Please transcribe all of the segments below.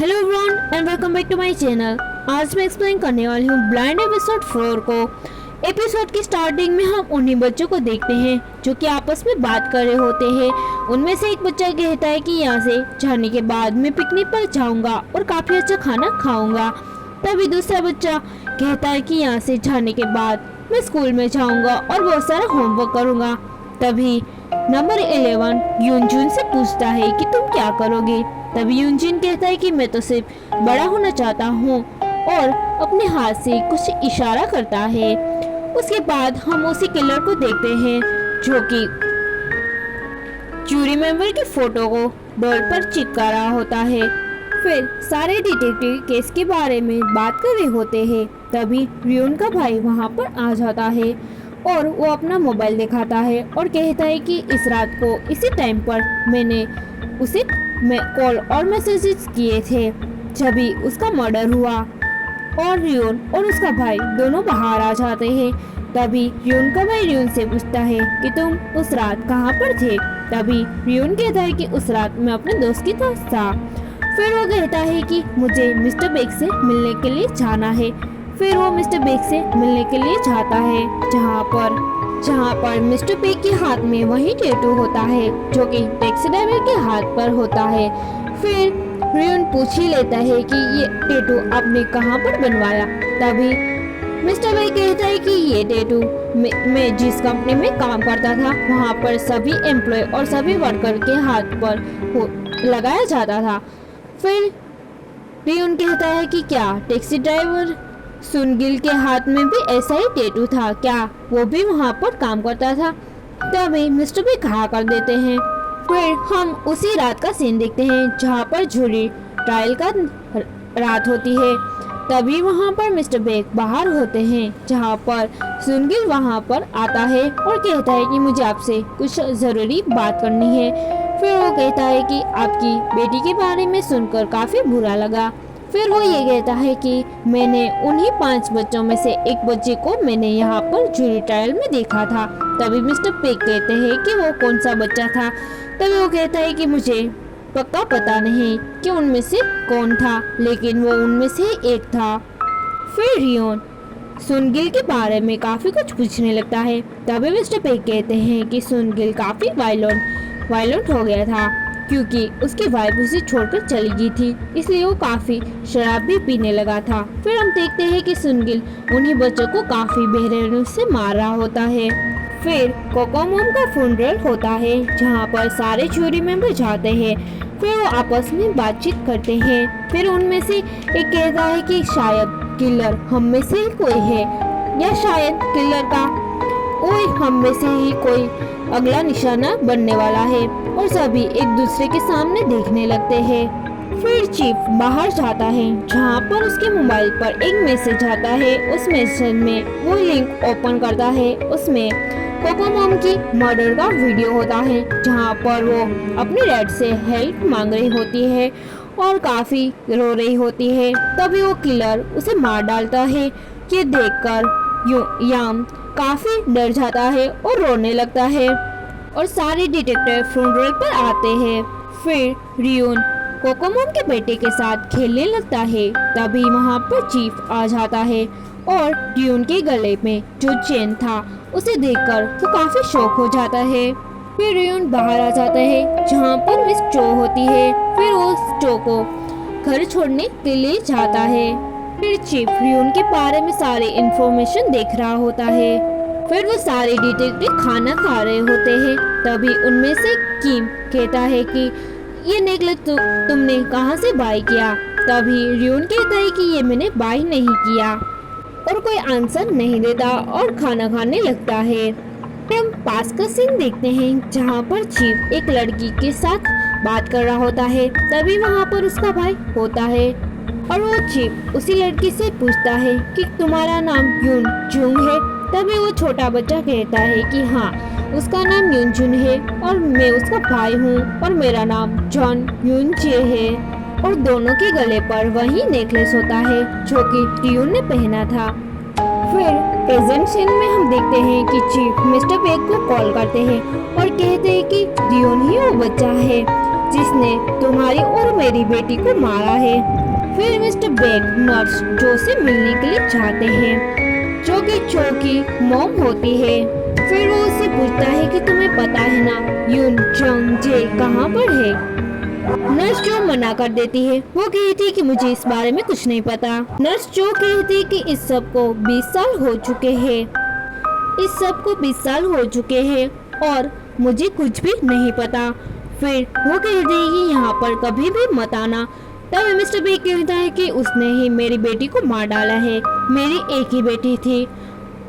Hello everyone and welcome back to my channel. आज मैं explain करने वाली हूँ ब्लाइंड एपिसोड 4 को। एपिसोड की स्टार्टिंग में हम उन्हीं बच्चों को देखते हैं जो कि आपस में बात कर रहे होते हैं। उनमें से एक बच्चा कहता है कि यहाँ से जाने के बाद मैं पिकनिक पर जाऊँगा और काफ़ी अच्छा खाना खाऊँगा। तभी दूसरा बच्चा कहता है कि यहाँ से जाने के बाद मैं स्कूल में जाऊँगा और बहुत सारा होमवर्क करूँगा। तभी नंबर 11 यूनजुन से पूछता है कि तुम क्या करोगे। तभी यूनजुन कहता है कि मैं तो सिर्फ बड़ा होना चाहता हूँ और अपने हाथ से कुछ इशारा करता है। उसके बाद हम उसी किलर को देखते हैं जो कि जूरी मेंबर की फोटो को डोर पर चिपका रहा होता है। फिर सारे डिटेक्टिव केस के बारे में बात कर रहे होते हैं। तभी रियोन का भाई वहाँ पर आ जाता है और वो अपना मोबाइल दिखाता है और कहता है कि इस रात को इसी टाइम पर मैंने उसे कॉल और मैसेजेस किए थे जब भी उसका मर्डर हुआ। और रियोन और उसका भाई दोनों बाहर आ जाते हैं। तभी रियोन का भाई रियोन से पूछता है कि तुम उस रात कहाँ पर थे। तभी रियोन कहता है कि उस रात मैं अपने दोस्त के पास था। फिर वो कहता है कि मुझे मिस्टर बेग से मिलने के लिए जाना है। फिर वो मिस्टर बेग से मिलने के लिए जाता है जहाँ पर मिस्टर बेग के हाथ में वही टैटू होता है जो कि टैक्सी ड्राइवर के हाथ पर होता है। फिर रियोन पूछ ही लेता है कि ये टैटू आपने कहाँ पर बनवाया। तभी मिस्टर बेग कहता है कि ये टैटू मैं जिस कंपनी में काम करता था वहाँ पर सभी एम्प्लॉय और सभी वर्कर के हाथ पर लगाया जाता था। फिर रियोन कहता है कि क्या टैक्सी ड्राइवर सुनगिल के हाथ में भी ऐसा ही टैटू था, क्या वो भी वहाँ पर काम करता था। तभी मिस्टर बेग कहा कर देते हैं। फिर हम उसी रात का सीन देखते हैं जहाँ पर जूरी ट्रायल का रात होती है। तभी वहाँ पर मिस्टर बेग बाहर होते हैं जहाँ पर सुनगिल वहाँ पर आता है और कहता है कि मुझे आपसे कुछ ज़रूरी बात करनी है। फिर वो कहता है कि आपकी बेटी के बारे में सुनकर काफ़ी बुरा लगा। फिर वो ये कहता है कि मैंने उन्हीं 5 बच्चों में से एक बच्चे को मैंने यहाँ पर जूरी ट्रायल में देखा था। तभी मिस्टर बेग कहते हैं कि वो कौन सा बच्चा था। तभी वो कहता है कि मुझे पक्का पता नहीं कि उनमें से कौन था, लेकिन वो उनमें से एक था। फिर रियोन सुनगिल के बारे में काफ़ी कुछ पूछने लगता है। तभी मिस्टर बेग कहते हैं कि सुनगिल काफ़ी वायलेंट हो गया था क्योंकि उसकी वाइफ उसे छोड़कर चली गई थी, इसलिए वो काफ़ी शराब भी पीने लगा था। फिर हम देखते हैं कि सुनगिल उन्हीं बच्चों को काफ़ी बेरहमी से मार रहा होता है। फिर कोकोमोम का फुनरल होता है जहाँ पर सारे जूरी मेंबर जाते हैं। फिर वो आपस में बातचीत करते हैं। फिर उनमें से एक कहता है कि शायद किलर हम में से ही कोई है या शायद किलर का हम में से ही कोई अगला निशाना बनने वाला है और सभी एक दूसरे के सामने देखने लगते हैं। फिर चीफ बाहर जाता है जहाँ पर उसके मोबाइल पर एक मैसेज आता है। उस मैसेज में वो लिंक ओपन करता है। उसमें कोकोमोम की मर्डर का वीडियो होता है जहाँ पर वो अपने डैड से हेल्प मांग रही होती है और काफ़ी रो रही होती है। तभी वो किलर उसे मार डालता है। ये देखकर याम काफ़ी डर जाता है और रोने लगता है और सारे डिटेक्टिव फ्यूनरल पर आते हैं। फिर रियोन कोकोमोम के बेटे के साथ खेलने लगता है। तभी वहाँ पर चीफ आ जाता है और रियोन के गले में जो चेन था उसे देखकर वो काफ़ी शॉक हो जाता है। फिर रियोन बाहर आ जाता है जहाँ पर मिस चो होती है। फिर वो चो को घर छोड़ने के लिए जाता है। फिर चीफ रियोन के बारे में सारे इन्फॉर्मेशन देख रहा होता है। फिर वो सारे डिटेक्टिव खाना खा रहे होते हैं। तभी उनमें से किम कहता है कि ये नेकलेस तुमने कहाँ से बाय किया। तभी रियोन कहता है कि ये मैंने बाय नहीं किया और कोई आंसर नहीं देता और खाना खाने लगता है। हम पास का सीन देखते हैं जहाँ पर चीफ एक लड़की के साथ बात कर रहा होता है। तभी वहाँ पर उसका भाई होता है और वो चीफ उसी लड़की से पूछता है कि तुम्हारा नाम यून जुंग है। तभी वो छोटा बच्चा कहता है कि हाँ उसका नाम यूनजुन है और मैं उसका भाई हूँ और मेरा नाम जॉन यूनचे है। और दोनों के गले पर वही नेकलेस होता है जो कि रियोन ने पहना था। फिर प्रेजेंट सीन में हम देखते हैं कि चीफ मिस्टर बेग को कॉल करते हैं और कहते हैं कि रियोन ही वो बच्चा है जिसने तुम्हारी और मेरी बेटी को मारा है। फिर मिस्टर बेक नर्स जो से मिलने के लिए जाते हैं, जो कि जो की मॉम होती है। फिर वो उससे पूछता है कि तुम्हें पता है ना यून जंग जे कहाँ पर है। नर्स जो मना कर देती है, वो कहती है कि मुझे इस बारे में कुछ नहीं पता। नर्स जो कहती है कि इस सब को 20 साल हो चुके हैं, इस सब को 20 साल हो चुके हैं और मुझे कुछ भी नहीं पता। फिर वो कहती है कि यहाँ पर कभी भी मत आना। तब मिस्टर बे कहता है कि उसने ही मेरी बेटी को मार डाला है, मेरी एक ही बेटी थी।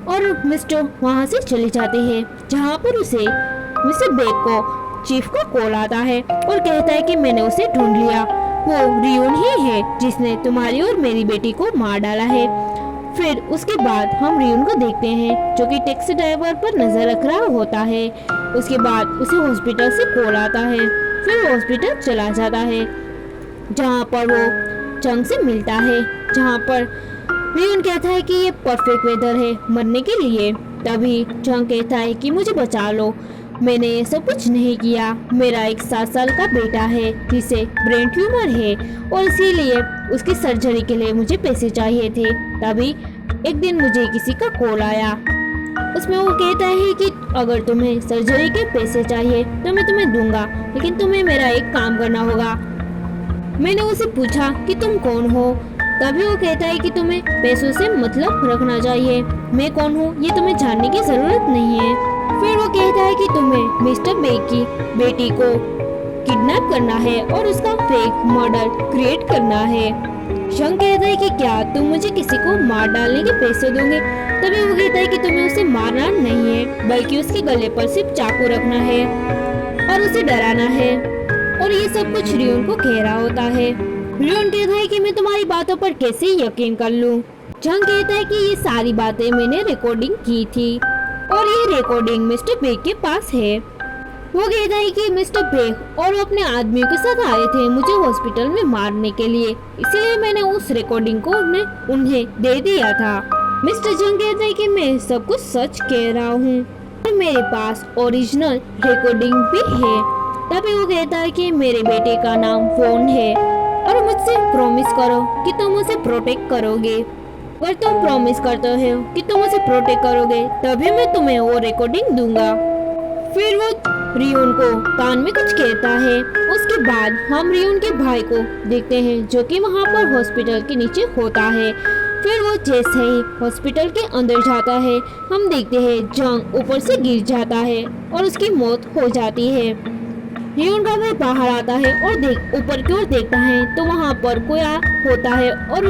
और मिस्टर वहाँ से चले जाते हैं, जहाँ पर उसे मिस्टर बे को चीफ का कॉल आता है और कहता है कि मैंने उसे ढूंढ लिया, वो रियोन ही है जिसने तुम्हारी और मेरी बेटी को मार डाला है। फिर उसके बाद हम रियोन को देखते हैं, जो कि टैक्सी ड्राइवर पर नजर रख रहा होता है। उसके बाद उसे हॉस्पिटल से कॉल आता है। फिर वो हॉस्पिटल चला जाता है, जहाँ पर वो चंग से मिलता है, जहाँ पर रियोन कहता है कि ये परफेक्ट वेदर है मरने के लिए। तभी चंग कहता है कि मुझे बचा लो, मैंने ये सब कुछ नहीं किया। मेरा एक 7 साल का बेटा है जिसे ब्रेन ट्यूमर है और इसीलिए उसकी सर्जरी के लिए मुझे पैसे चाहिए थे। तभी एक दिन मुझे किसी का कॉल आया, उसमें वो कहता है कि अगर तुम्हें सर्जरी के पैसे चाहिए तो मैं तुम्हें दूंगा, लेकिन तुम्हें मेरा एक काम करना होगा। मैंने उसे पूछा कि तुम कौन हो। तभी वो कहता है कि तुम्हें पैसों से मतलब रखना चाहिए। मैं कौन हूँ ये तुम्हें जानने की जरूरत नहीं है। फिर वो कहता है कि तुम्हें मिस्टर बे की बेटी को किडनैप करना है और उसका फेक मर्डर क्रिएट करना है। शंग कहता है कि क्या तुम मुझे किसी को मार डालने के पैसे दोगे। तभी वो कहता है कि तुम्हें उसे मारना नहीं है, बल्कि उसके गले पर सिर्फ चाकू रखना है और उसे डराना है। और ये सब कुछ रियोन को कह रहा होता है। रियोन कहता है कि मैं तुम्हारी बातों पर कैसे यकीन कर लूं। जंग कहता है कि ये सारी बातें मैंने रिकॉर्डिंग की थी और ये रिकॉर्डिंग मिस्टर बेक के पास है। वो कहता है कि मिस्टर बेक और वो अपने आदमियों के साथ आए थे मुझे हॉस्पिटल में मारने के लिए, इसलिए मैंने उस रिकॉर्डिंग को उन्हें दे दिया था। मिस्टर जंग कहता है कि मैं सब कुछ सच कह रहा हूँ और मेरे पास ओरिजिनल रिकॉर्डिंग भी है। तभी वो कहता है कि मेरे बेटे का नाम वॉन है और मुझसे प्रॉमिस करो कि तुम उसे प्रोटेक्ट करोगे। अगर तुम प्रॉमिस करते हो कि तुम उसे प्रोटेक्ट करोगे तभी मैं तुम्हें वो रिकॉर्डिंग दूंगा। फिर वो रियोन को कान में कुछ कहता है। उसके बाद हम रियोन के भाई को देखते हैं, जो कि वहाँ पर हॉस्पिटल के नीचे होता है। फिर वो जैसे ही हॉस्पिटल के अंदर जाता है, हम देखते हैं जंग ऊपर से गिर जाता है और उसकी मौत हो जाती है। रियोन का भाई बाहर आता है और ऊपर की ओर देखता है तो वहाँ पर कोई होता है और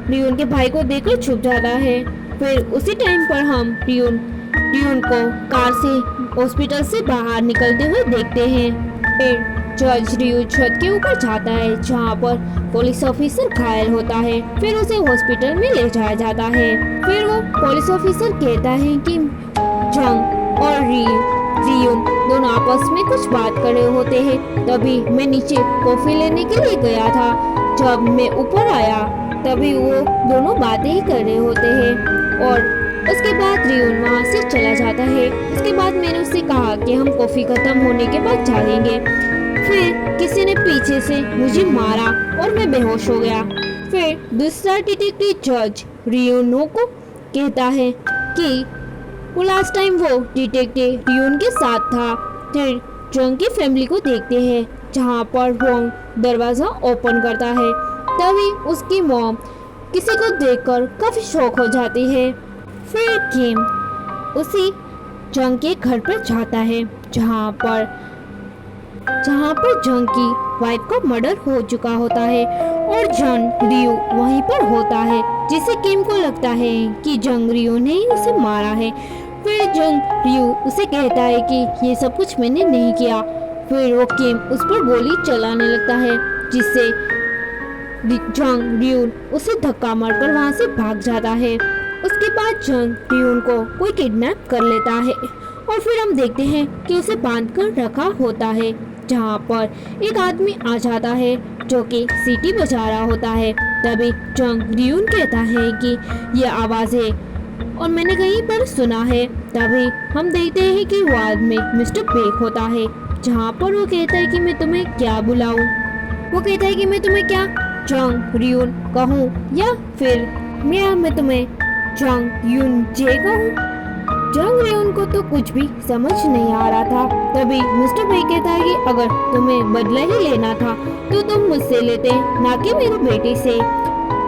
रियोन के भाई को देखकर छुप जाता है। फिर उसी टाइम पर हम रियोन को कार से हॉस्पिटल से बाहर निकलते हुए देखते हैं। फिर जज रियो छत के ऊपर जाता है, जहाँ पर पुलिस ऑफिसर घायल होता है। फिर उसे हॉस्पिटल में ले जाया जाता है। फिर वो पुलिस ऑफिसर कहता है कि जंग और रियोन दोनों आपस में कुछ बात कर रहे होते हैं। तभी मैं नीचे कॉफी लेने के लिए गया था। जब मैं ऊपर आया तभी वो दोनों बातें ही कर रहे होते हैं और उसके बाद रियोन वहाँ से चला जाता है। उसके बाद मैंने उससे कहा कि हम कॉफी खत्म होने के बाद जाएंगे। फिर किसी ने पीछे से मुझे मारा और मैं बेहोश हो गया। फिर दूसरा डिटेक्टिव जज रियोनो को कहता है कि वो लास्ट टाइम वो डिटेक्टिव रियोन के साथ था। फिर जंग की फैमिली को देखते हैं, जहाँ पर वॉन्ग दरवाजा ओपन करता है। तभी उसकी मॉम किसी को देखकर काफी शॉक हो जाती है। फिर किम उसी जंग के घर पर जाता है, जहाँ पर जंग की वाइफ का मर्डर हो चुका होता है और जंग रियो वहीं पर होता है, जिसे किम को लगता है कि जंग रियो ने ही उसे मारा है। फिर जंग रियो उसे कहता है कि ये सब कुछ मैंने नहीं किया। फिर वो किम उस पर गोली चलाने लगता है, जिससे जंग रियो उसे धक्का मारकर वहाँ से भाग जाता है। उसके बाद जंग रियोन को कोई किडनैप कर लेता है और फिर हम देखते हैं कि उसे बांध कर रखा होता है, जहाँ पर एक आदमी आ जाता है जो कि सीटी बजा रहा होता है। तभी जंग रियोन कहता है कि ये आवाज़ है और मैंने कहीं पर सुना है। तभी हम देखते हैं कि वो आदमी मिस्टर बेक होता है, जहाँ पर वो कहता है कि मैं तुम्हें क्या बुलाऊं। वो कहता है कि मैं तुम्हें क्या जंग रियून कहूँ या फिर मैं तुम्हें जंग यून जे कहूँ। जंग रियून को तो कुछ भी समझ नहीं आ रहा था। तभी मिस्टर बे कहता है कि अगर तुम्हें बदला ही लेना था तो तुम मुझसे लेते, ना कि मेरी बेटी से।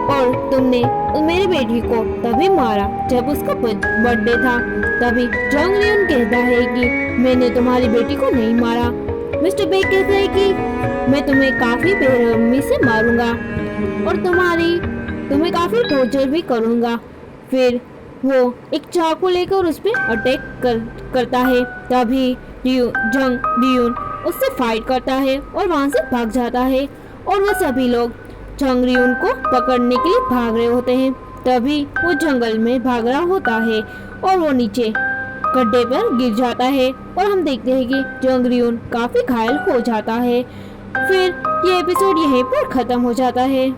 और तुमने मेरी बेटी को तभी मारा जब उसका बर्थडे था। तभी जंग रियून कहता है कि मैंने तुम्हारी बेटी को नहीं मारा। मिस्टर बे कहता है कि मैं तुम्हें काफी बेरहमी से मारूंगा और तुम्हें काफी टॉर्चर भी करूंगा। फिर वो एक चाकू लेकर उस पर अटैक करता है। तभी जंग रियून उससे फाइट करता है और वहां से भाग जाता है और वो सभी लोग जंग रियून को पकड़ने के लिए भाग रहे होते हैं। तभी वो जंगल में भाग रहा होता है और वो नीचे गड्ढे पर गिर जाता है और हम देखते हैं कि जंग रियून काफी घायल हो जाता है। फिर ये एपिसोड यहीं पर खत्म हो जाता है।